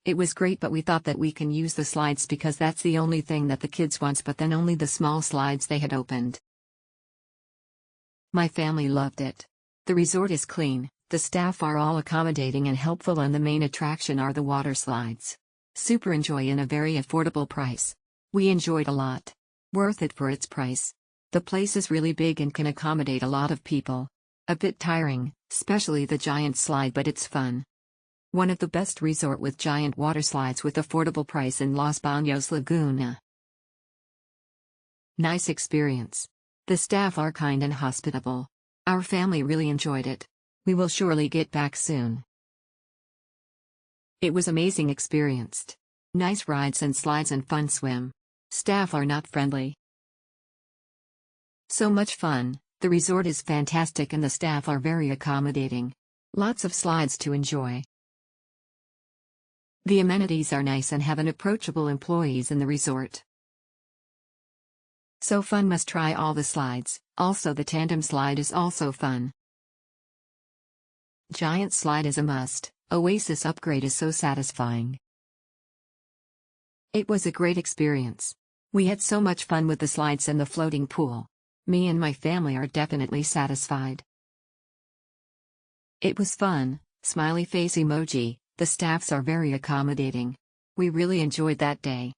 It was great, but we thought that we can use the slides because that's the only thing that the kids wants, but then only the small slides they had opened. My family loved it. The resort is clean, the staff are all accommodating and helpful, and the main attraction are the water slides. Super enjoy in a very affordable price. We enjoyed a lot. Worth it for its price. The place is really big and can accommodate a lot of people. A bit tiring, especially the giant slide, but it's fun. One of the best resort with giant water slides with affordable price in Los Baños, Laguna. Nice experience. The staff are kind and hospitable. Our family really enjoyed it. We will surely get back soon. It was amazing experience. Nice rides and slides and fun swim. Staff are not friendly. So much fun. The resort is fantastic and the staff are very accommodating. Lots of slides to enjoy. The amenities are nice and have an approachable employees in the resort. So fun, must try all the slides. Also the tandem slide is also fun. Giant slide is a must. Oasis upgrade is so satisfying. It was a great experience. We had so much fun with the slides and the floating pool. Me and my family are definitely satisfied. It was fun. Smiley face emoji. The staffs are very accommodating. We really enjoyed that day.